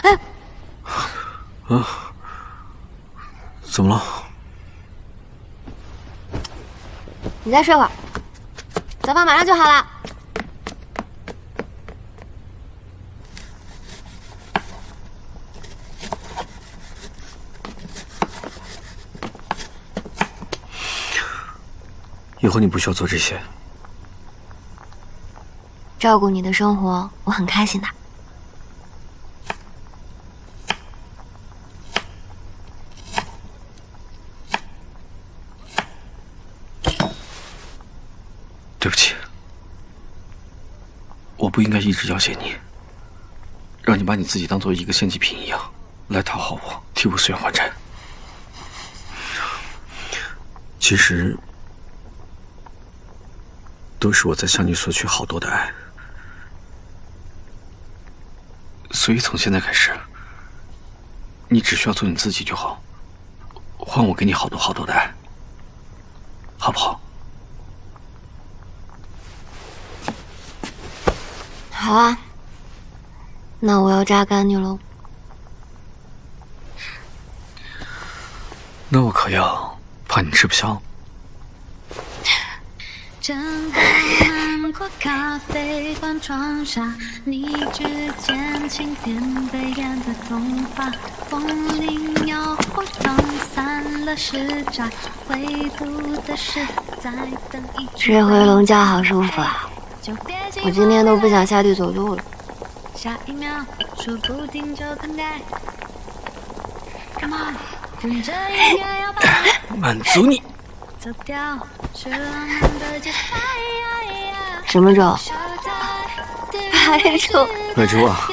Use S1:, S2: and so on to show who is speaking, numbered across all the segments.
S1: 哎，
S2: 啊，怎么了？
S1: 你再睡会儿，早饭马上就好了。
S2: 以后你不需要做这些。
S1: 照顾你的生活，我很开心的。
S2: 对不起，我不应该一直要挟你，让你把你自己当做一个献祭品一样来讨好我，替我随愿还债。其实，都是我在向你索取好多的爱，所以从现在开始，你只需要做你自己就好，换我给你好多好多的爱，好不好？
S1: 好啊，那我要榨干你喽。
S2: 那我可要怕你吃不消。
S3: 整个南国咖啡馆窗下，你指尖轻点被演的童话，风铃摇晃撞散了时差，唯独的是在等一句
S1: 睡回笼觉好舒服啊！我今天都不想下地走路了。
S3: 下一秒说不定就更改。Come on， 跟着音乐摇摆，
S2: 满足你。
S3: 走掉是浪漫的节拍。
S1: 什么粥？白粥。
S2: 白粥啊！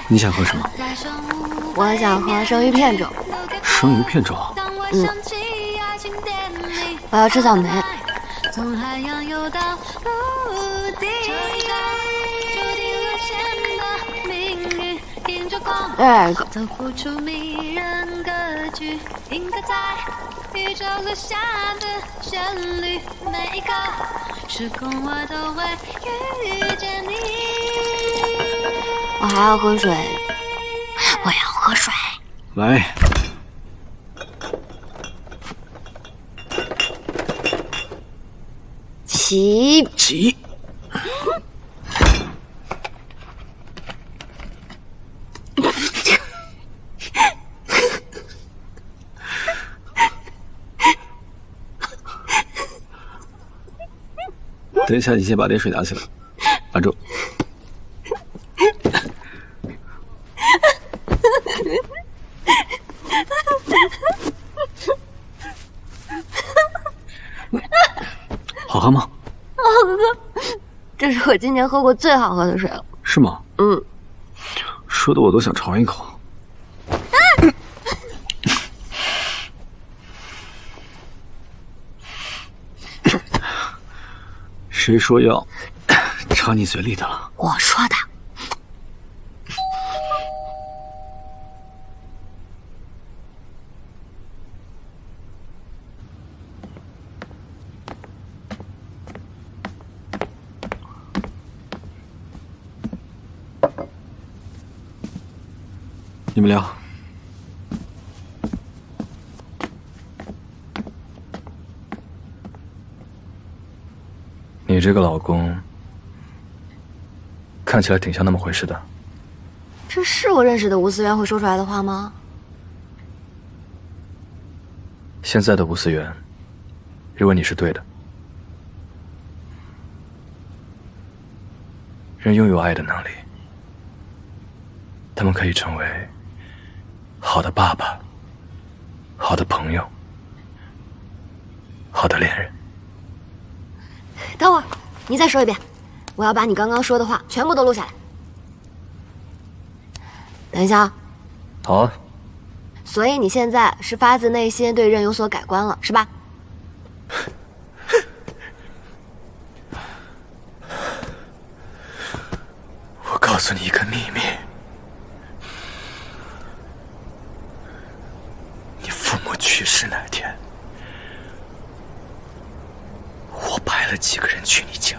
S2: 你想喝什么？
S1: 我想喝生鱼片粥。
S2: 生鱼片粥？
S1: 我要吃草莓。
S3: 从海洋游到陆地，注定沦陷的命运，迎着光，走不出迷人格局，应该在宇宙留下的旋律，每一个时空我都会遇见你。
S1: 我还要喝水，我要喝水。
S2: 来。起！等一下，你先把点水拿起来，拿住。好喝吗？
S1: 好喝，这是我今年喝过最好喝的水了。
S2: 是吗？
S1: 嗯。
S2: 说的我都想尝一口。谁说要插你嘴里的了？
S1: 我说的。
S2: 你们聊。
S4: 你这个老公看起来挺像那么回事的。
S1: 这是我认识的吴思源会说出来的话吗？
S4: 现在的吴思源认为你是对的。人拥有爱的能力，他们可以成为好的爸爸、好的朋友、好的恋人。
S1: 等会儿，你再说一遍，我要把你刚刚说的话全部都录下来。等一下啊。
S4: 好啊。
S1: 所以你现在是发自内心对任有所改观了，是吧？
S4: 我告诉你一个秘密，你父母去世那天，我派了几个人去你家。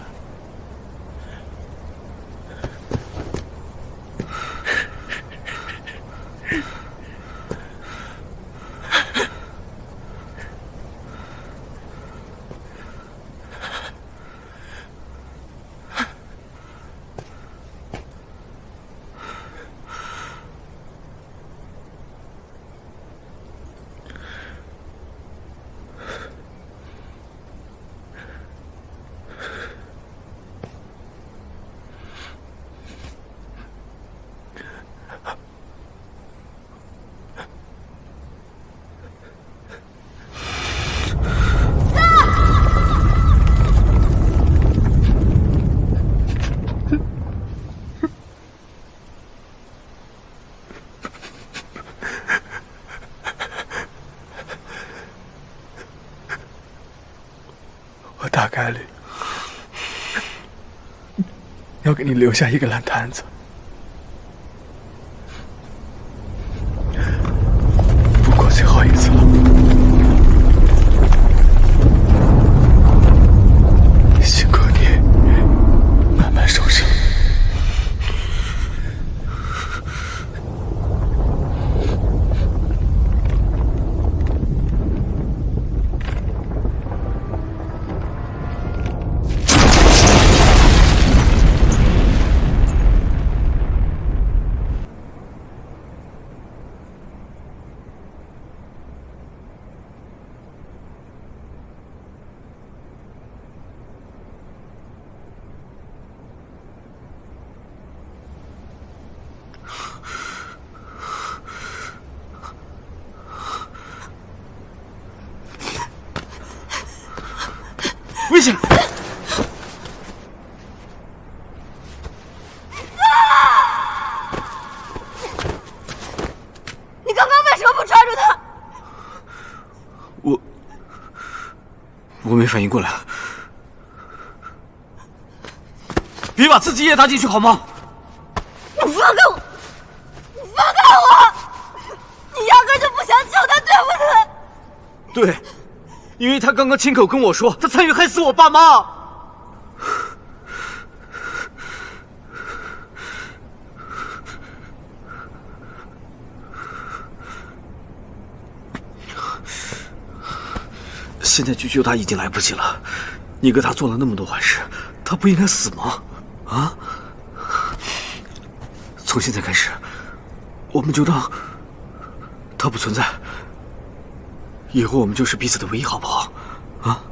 S4: 我大概率要给你留下一个烂摊子。不过最后一次了，辛苦你慢慢收拾。
S2: 危险！
S1: 你刚刚为什么不抓住他？
S2: 我没反应过来。别把自己也搭进去好吗？
S1: 你放开我！你放开我！你压根就不想救他，对不对？
S2: 对，因为他刚刚亲口跟我说，他参与害死我爸妈。现在去救他已经来不及了。你哥他做了那么多坏事，他不应该死吗？啊！从现在开始，我们就当他不存在。以后我们就是彼此的唯一，好不好？啊！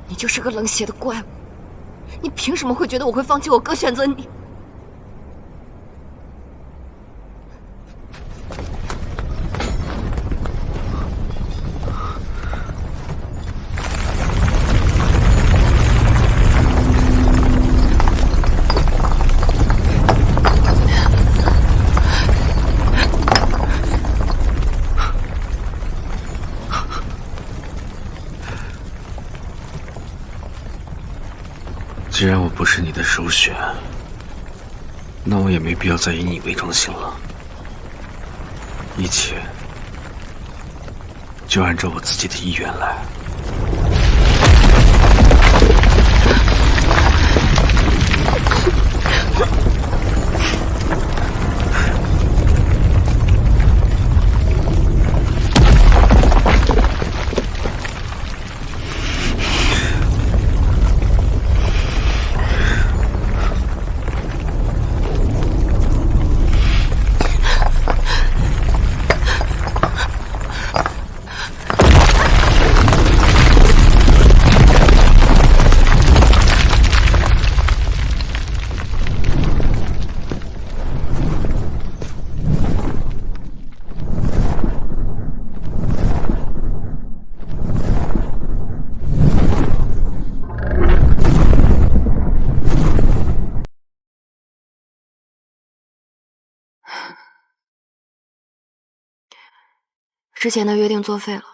S1: 你就是个冷血的怪物，你凭什么会觉得我会放弃我哥选择你？
S2: 既然我不是你的首选，那我也没必要再以你为中心了。一切就按照我自己的意愿来。
S1: 之前的约定作废了，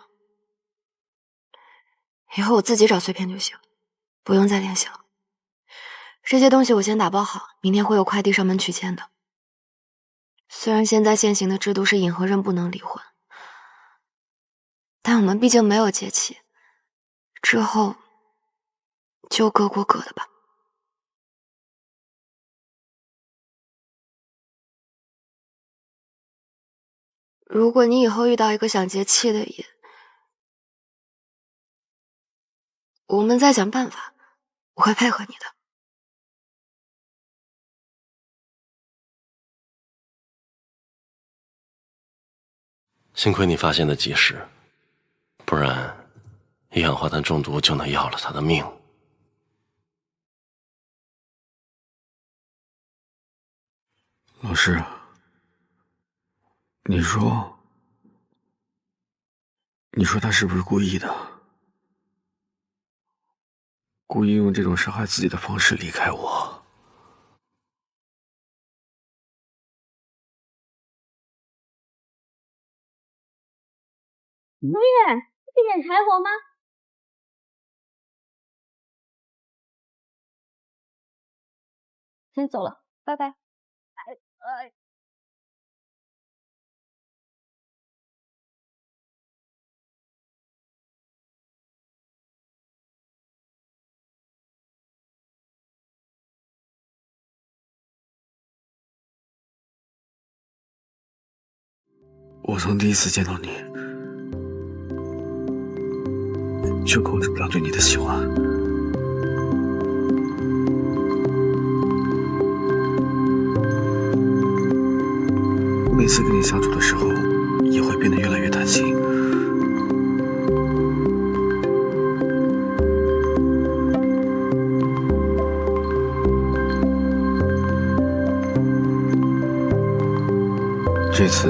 S1: 以后我自己找碎片就行，不用再联系了。这些东西我先打包好，明天会有快递上门取件的。虽然现在现行的制度是尹和任不能离婚，但我们毕竟没有结契，之后就各过各的吧。如果你以后遇到一个想结契的人，我们再想办法，我会配合你的。
S5: 幸亏你发现的及时，不然一氧化碳中毒就能要了他的命。
S2: 老师，你说他是不是故意的？故意用这种伤害自己的方式离开我？
S6: 如月，这点柴火吗？先走了，拜拜。
S2: 我从第一次见到你，就构筑了对你的喜欢。每次跟你相处的时候，也会变得越来越贪心。这次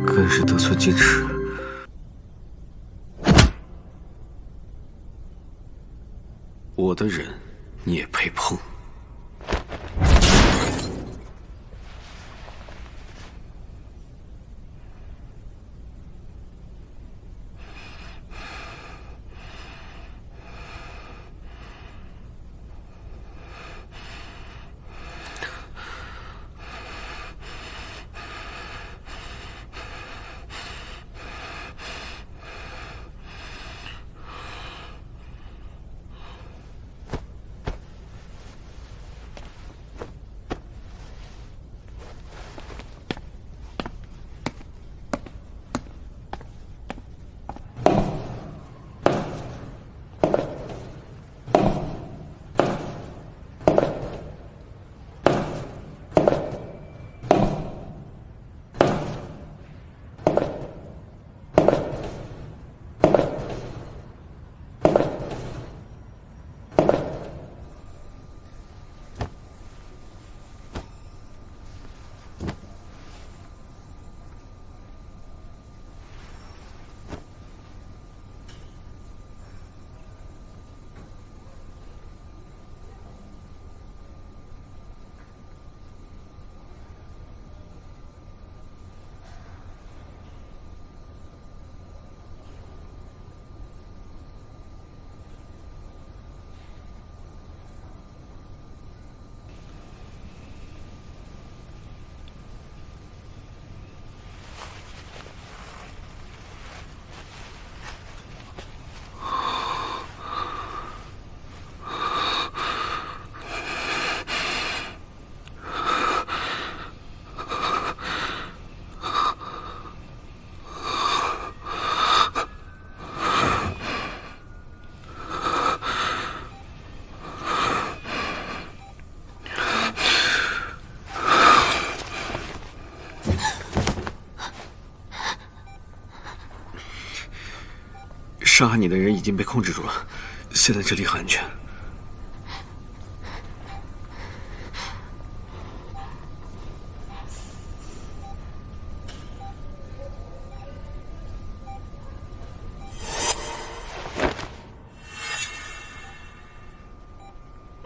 S2: 更是得寸进尺。我的人，你也配碰？伤害你的人已经被控制住了，现在这里很安全。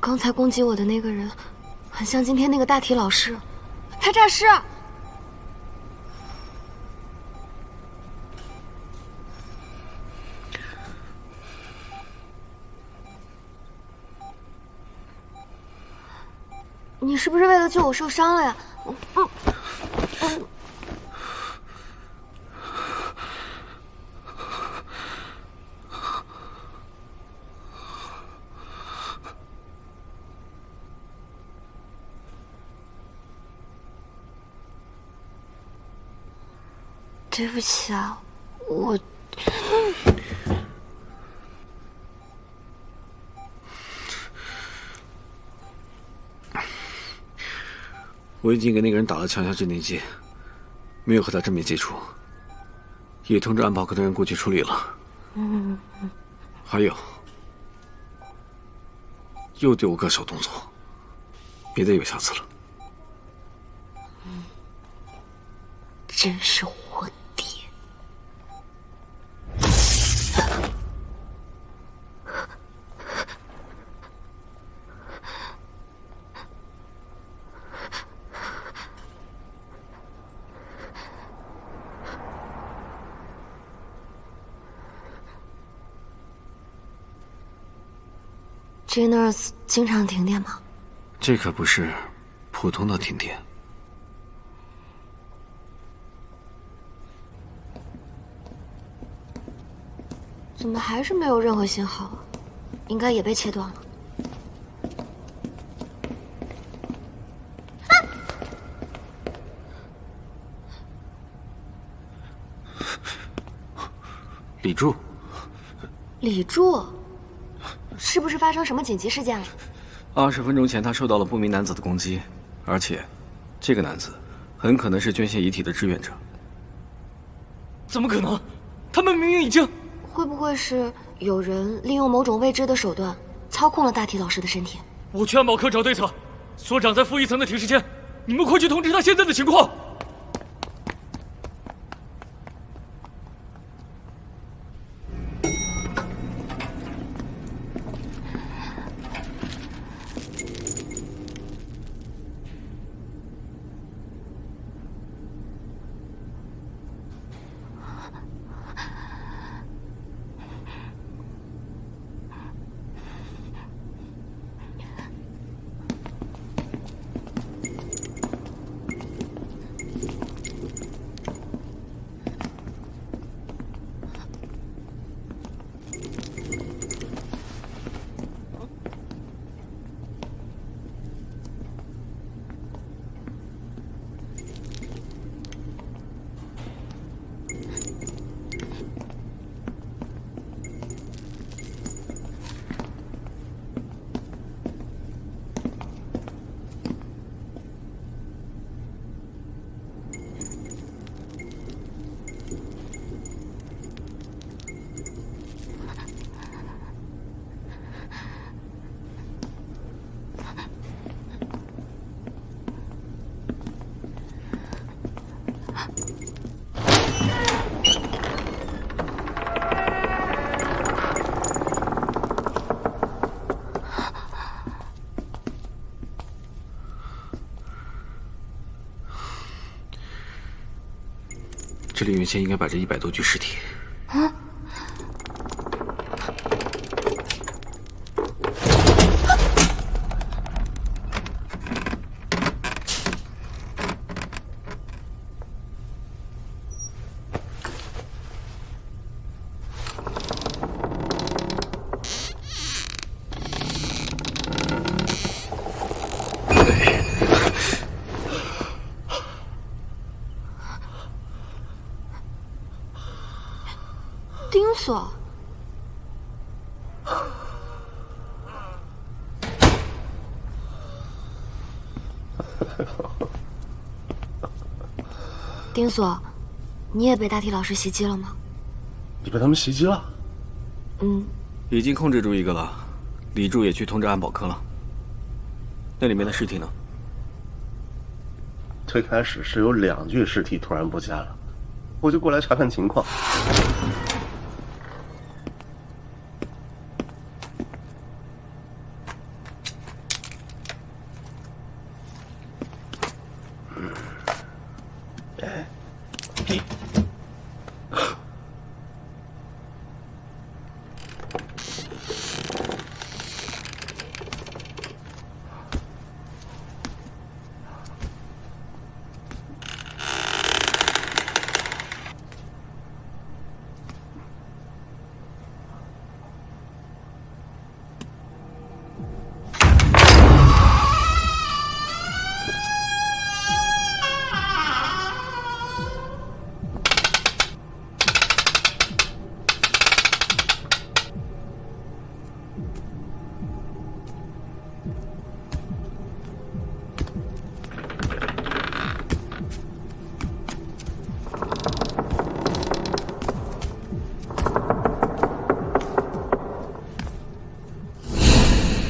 S1: 刚才攻击我的那个人，很像今天那个大体老师，他诈尸。你是不是为了救我受伤了呀？对不起啊，
S2: 我已经给那个人打了强效镇定剂，没有和他正面接触，也通知安保科的人过去处理了。还有，又对我个小动作，别再有下次了。
S1: 真是活爹！ G-Nurse 经常停电吗？
S2: 这可不是普通的停电。
S1: 怎么还是没有任何信号啊？应该也被切断了。
S2: 李柱，
S1: 李柱，是不是发生什么紧急事件了
S2: ？20分钟前，他受到了不明男子的攻击，而且，这个男子很可能是捐献遗体的志愿者。
S4: 怎么可能？他们明明已经……
S1: 会不会是有人利用某种未知的手段操控了大体老师的身体？
S4: 我去安保科找对策。所长在负1层的停尸间，你们快去通知他现在的情况。
S2: 这里原先应该摆着100多具尸体。
S1: 丁锁，丁锁，你也被大体老师袭击了吗？
S5: 你被他们袭击了？
S1: 嗯，
S2: 已经控制住一个了，李柱也去通知安保科了。那里面的尸体呢？
S5: 最开始是有2具尸体突然不见了，我就过来查看情况。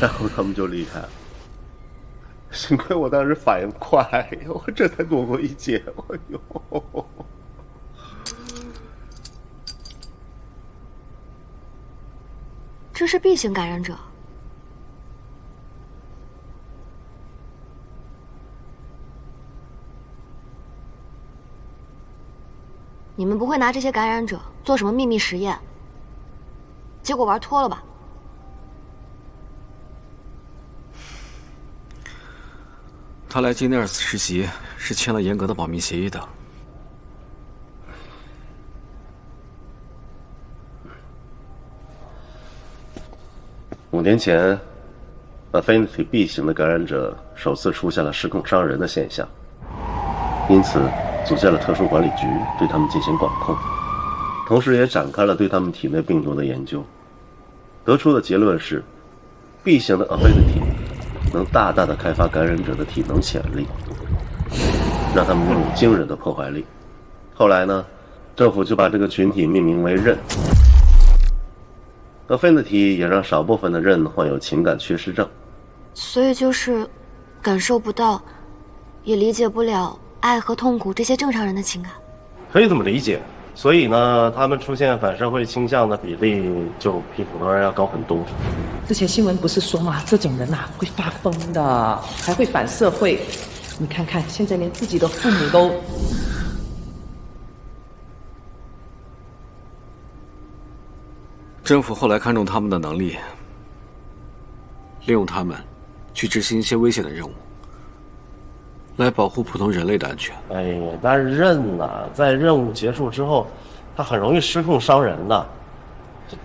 S5: 然后他们就离开了。幸亏我当时反应快，我这才躲过一劫。哎呦！
S1: 这是 B 型感染者。你们不会拿这些感染者做什么秘密实验，结果玩脱了吧？
S2: 他来金内尔斯实习是签了严格的保密协议的。
S5: 5年前 ，Affinity B 型的感染者首次出现了失控伤人的现象，因此组建了特殊管理局对他们进行管控，同时也展开了对他们体内病毒的研究。得出的结论是 ，B 型的 Affinity 能大大的开发感染者的体能潜力，让他们拥有惊人的破坏力。后来呢，政府就把这个群体命名为刃。Affinity 也让少部分的刃患有情感缺失症，
S1: 所以就是感受不到，也理解不了爱和痛苦这些正常人的情感。
S5: 可以这么理解。所以呢，他们出现反社会倾向的比例就比普通人要高很多。
S7: 之前新闻不是说嘛，这种人啊会发疯的，还会反社会。你看看，现在连自己的父母都……
S2: 政府后来看中他们的能力，利用他们去执行一些危险的任务，来保护普通人类的安全。
S5: 哎呀，但是刃呐，在任务结束之后，它很容易失控伤人的。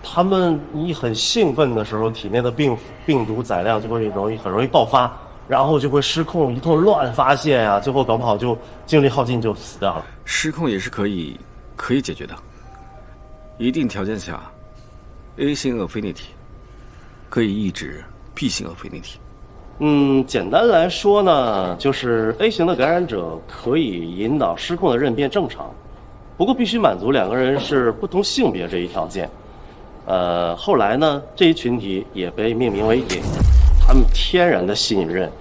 S5: 他们一很兴奋的时候，体内的病毒载量就会很容易爆发，然后就会失控，一通乱发泄呀，最后搞不好就精力耗尽就死掉了。
S2: 失控也是可以解决的，一定条件下 ，A 型 Affinity 可以抑制 B 型 Affinity。
S5: 简单来说呢，就是 A 型的感染者可以引导失控的刃变正常，不过必须满足2个人是不同性别这一条件。后来呢，这一群体也被命名为瘾，他们天然的吸引刃。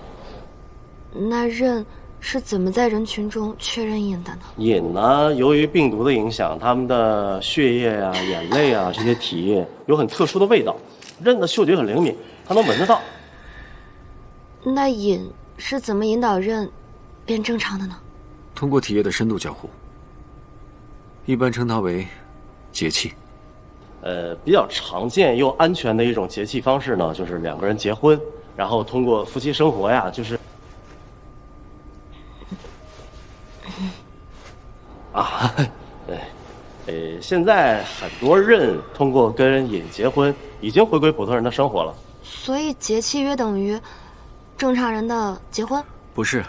S1: 那刃是怎么在人群中确认瘾的呢？
S5: 瘾呢，由于病毒的影响，他们的血液啊、眼泪啊这些体液有很特殊的味道，刃的嗅觉很灵敏，它能闻得到。
S1: 那瘾是怎么引导刃变正常的呢？
S2: 通过体液的深度交互，一般称它为节气。
S5: 比较常见又安全的一种节气方式呢，就是2个人结婚，然后通过夫妻生活呀，就是现在很多人通过跟瘾结婚，已经回归普通人的生活了。
S1: 所以节气约等于正常人的结婚？
S2: 不是，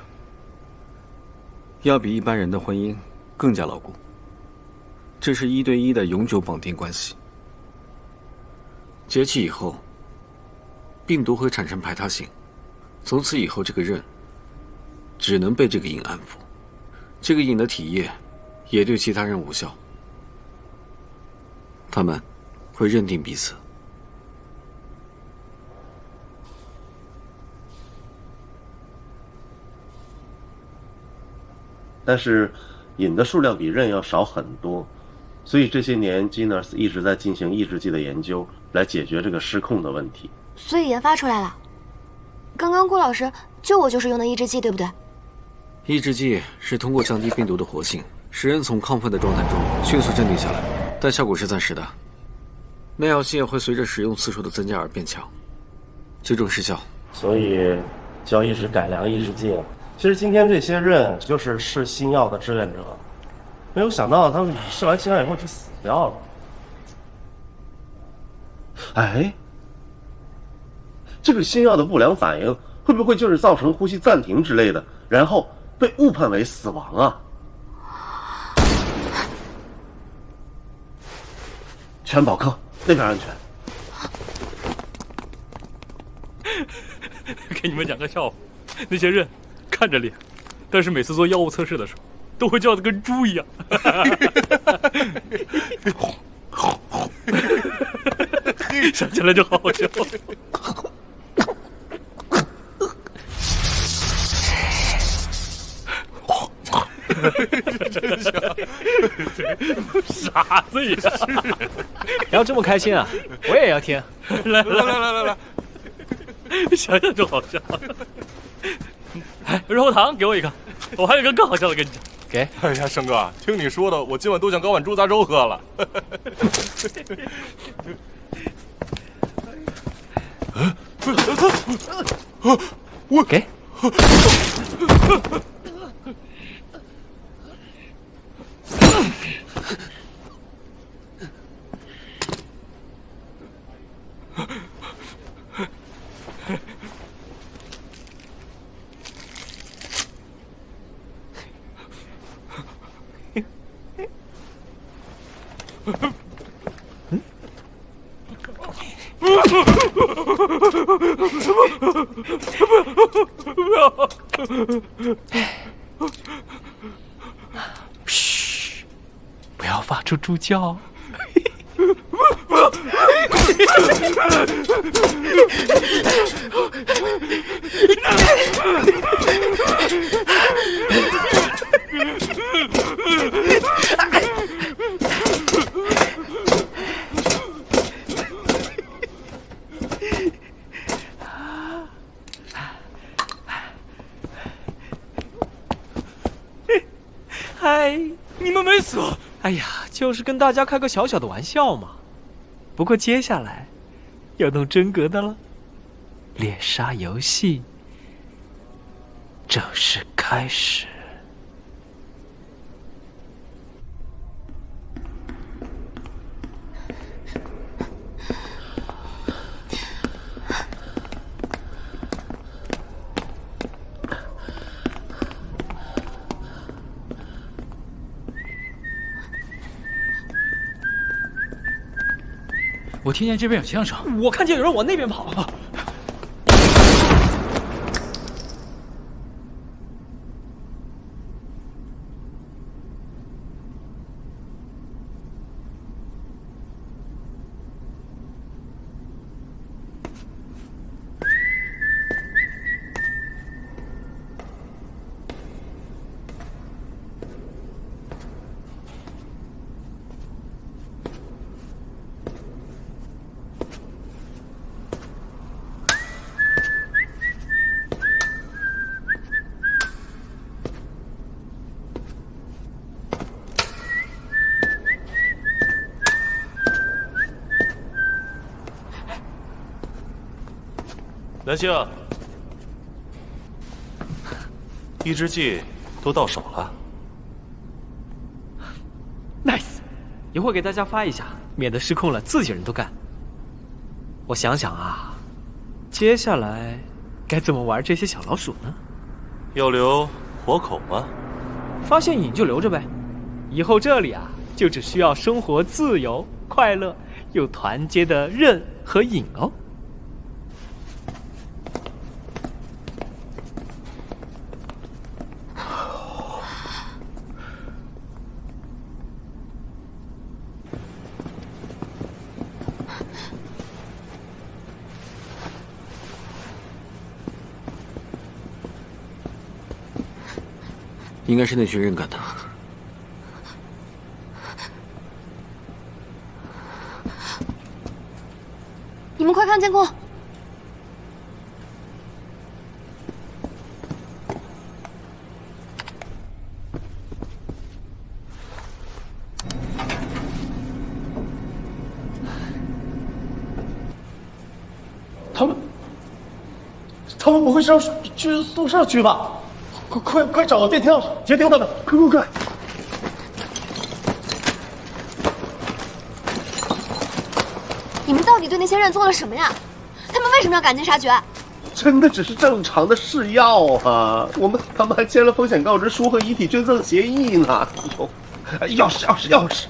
S2: 要比一般人的婚姻更加牢固。这是1对1的永久绑定关系。节气以后，病毒会产生排他性，从此以后这个刃只能被这个瘾安抚，这个瘾的体液也对其他人无效，他们会认定彼此。
S5: 但是瘾的数量比刃要少很多，所以这些年 Geneers 一直在进行抑制剂的研究，来解决这个失控的问题。
S1: 所以研发出来了。刚刚顾老师救我就是用的抑制剂，对不对？
S2: 抑制剂是通过降低病毒的活性，使人从亢奋的状态中迅速镇定下来，但效果是暂时的。耐药性会随着使用次数的增加而变强，最终失效。
S5: 所以就要一直改良抑制剂了。其实今天这些人就是试新药的志愿者，没有想到他们试完新药以后就死掉了。哎，这个新药的不良反应会不会就是造成呼吸暂停之类的，然后被误判为死亡啊？全保科那边安全。
S8: 给你们讲个笑话，那些人看着脸，但是每次做药物测试的时候，都会叫得跟猪一样。想起来就好好笑。真香，傻子也是。
S9: 要这么开心啊，我也要听。
S8: 来，想想就好笑。哎，猕猴桃给我一个，我还有一个更好笑的跟你讲。
S9: 给。
S10: 哎呀，生哥，听你说的，我今晚都想搞碗猪杂粥喝了。
S9: 给。嘘，不要发出猪叫。嗨，你们没死？哎呀，就是跟大家开个小小的玩笑嘛。不过接下来要弄真格的了，猎杀游戏正式开始。
S8: 我听见这边有枪声，我看见有人往那边跑。
S10: 南星，抑制剂都到手了。
S9: Nice， 一会儿给大家发一下，免得失控了自己人都干。我想想啊，接下来该怎么玩这些小老鼠呢？
S10: 要留活口吗？
S9: 发现瘾就留着呗，以后这里啊，就只需要生活自由、快乐又团结的刃和瘾哦。
S2: 应该是那群人干的。
S1: 你们快看监控！
S11: 他们不会是要去宿舍去吧？快找个电梯钥匙截停他们！快！
S1: 你们到底对那些人做了什么呀？他们为什么要赶尽杀绝？
S5: 真的只是正常的试药啊！他们还签了风险告知书和遗体捐赠协议呢。钥匙！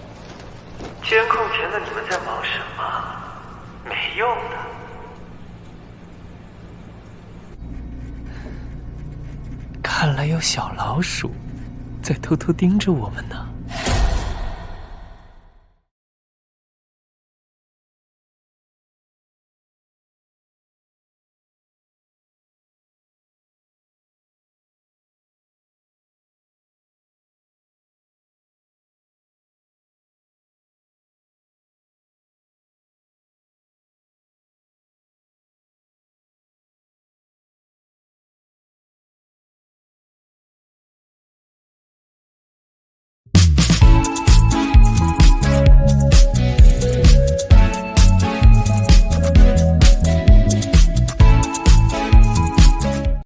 S12: 监控前的你们在忙什么？没用的。
S9: 看来有小老鼠在偷偷盯着我们呢。